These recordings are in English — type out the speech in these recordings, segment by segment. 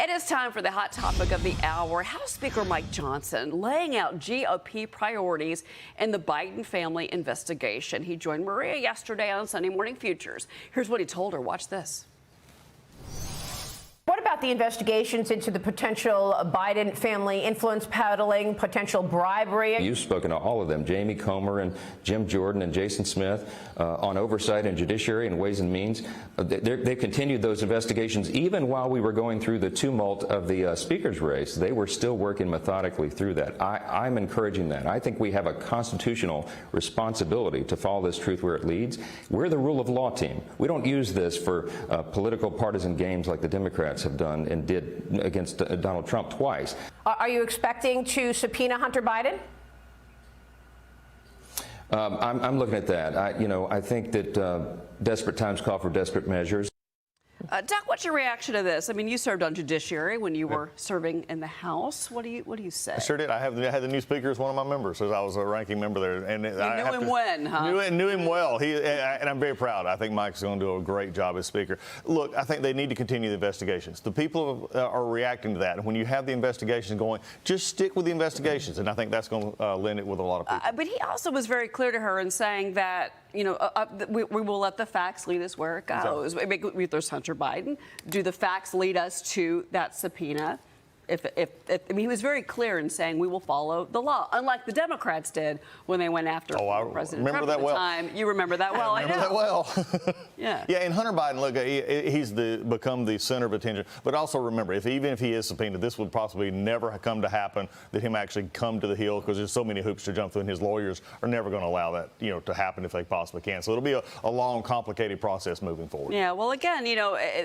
It is time for the hot topic of the hour. House Speaker Mike Johnson laying out GOP priorities in the Biden family investigation. He joined Maria yesterday on Sunday Morning Futures. Here's what he told her. Watch this. What about the investigations into the potential Biden family influence peddling, potential bribery? You've spoken to all of them, Jamie Comer and Jim Jordan and Jason Smith, on oversight and judiciary and ways and means. They continued those investigations even while we were going through the tumult of the speaker's race. They were still working methodically through that. I'm encouraging that. I think we have a constitutional responsibility to follow this truth where it leads. We're the rule of law team. We don't use this for political partisan games like the Democrats have done and did against Donald Trump twice. Are you expecting to subpoena Hunter Biden? I'm looking at that. I think that desperate times call for desperate measures. Doc, what's your reaction to this? I mean, you served on Judiciary when you were serving in the House. What do you say? I sure did. I had the new Speaker as one of my members, as I was a ranking member there. And you knew him when, huh? Knew him well. And I'm very proud. I think Mike's going to do a great job as Speaker. Look, I think they need to continue the investigations. The people are reacting to that. And when you have the investigations going, just stick with the investigations. And I think that's going to lend it with a lot of people. But he also was very clear to her in saying that, we will let the facts lead us where it goes. Exactly. There's Hunter Biden. Do the facts lead us to that subpoena? He was very clear in saying we will follow the law, unlike the Democrats did when they went after President Trump at the time. You remember that well. I remember that well. Yeah. Yeah, and Hunter Biden, look, he's become the center of attention. But also remember, even if he is subpoenaed, this would possibly never come to happen, that him actually come to the Hill, because there's so many hoops to jump through, and his lawyers are never going to allow that, to happen if they possibly can. So it'll be a long, complicated process moving forward. Yeah. Well, again,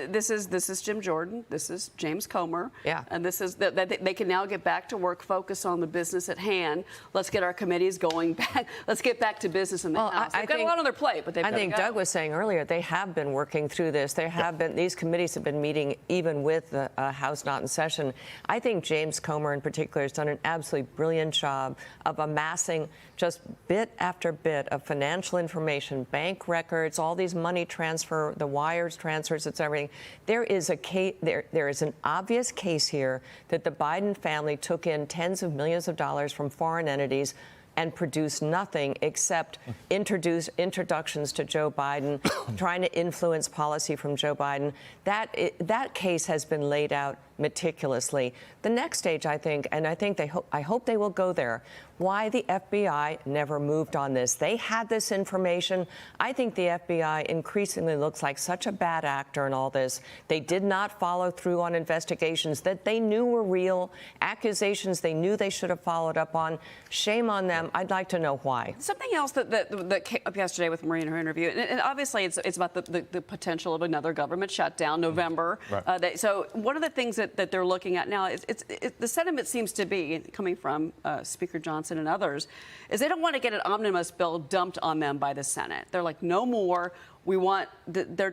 this is Jim Jordan. This is James Comer. Yeah. And this is that they can now get back to work, focus on the business at hand. Let's get our committees going back. Let's get back to business in the House. They've got a lot on their plate, but I think Doug was saying earlier they have been working through this. There have been these committees have been meeting even with the House not in session. I think James Comer in particular has done an absolutely brilliant job of amassing just bit after bit of financial information, bank records, all these money transfer, the wires transfers, it's everything. There is a case. There is an obvious case here that the Biden family took in tens of millions of dollars from foreign entities and produced nothing except introductions to Joe Biden, trying to influence policy from Joe Biden. That case has been laid out meticulously. The next stage, I think, and I hope they will go there, why the FBI never moved on this. They had this information. I think the FBI increasingly looks like such a bad actor in all this. They did not follow through on investigations that they knew were real, accusations they knew they should have followed up on. Shame on them. I'd like to know why. Something else that came up yesterday with Maria in her interview, and obviously it's about the potential of another government shutdown, November. Right. So one of the things that they're looking at now is the sentiment seems to be, coming from Speaker Johnson and others, is they don't want to get an omnibus bill dumped on them by the Senate. They're like, no more. We want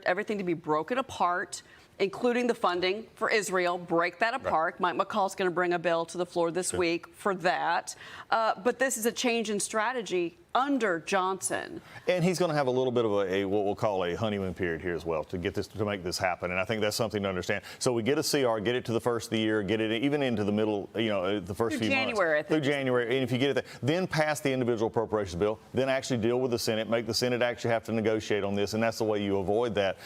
everything to be broken apart, including the funding for Israel. Break that apart. Right. Mike McCall's going to bring a bill to the floor this week for that. But this is a change in strategy under Johnson. And he's going to have a little bit of what we'll call a honeymoon period here as well to make this happen. And I think that's something to understand. So we get a CR, get it to the first of the year, get it even into the middle, the first few months. Through January. And if you get it there, then pass the individual appropriations bill, then actually deal with the Senate, make the Senate actually have to negotiate on this. And that's the way you avoid that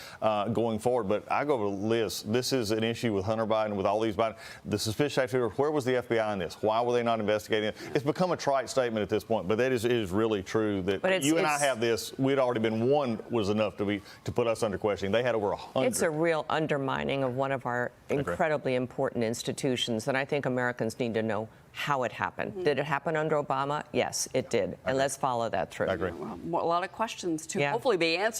going forward. But I go to Liz. This is an issue with Hunter Biden, with all these Biden. The suspicious activity, where was the FBI in this? Why were they not investigating it? It's become a trite statement at this point, but that is really true that you and I have this. We'd already been one was enough to put us under questioning. They had over 100. It's a real undermining of one of our incredibly important institutions, and I think Americans need to know how it happened. Mm-hmm. Did it happen under Obama? Yes, it did. And let's follow that through. I agree. Well, a lot of questions to hopefully be answered.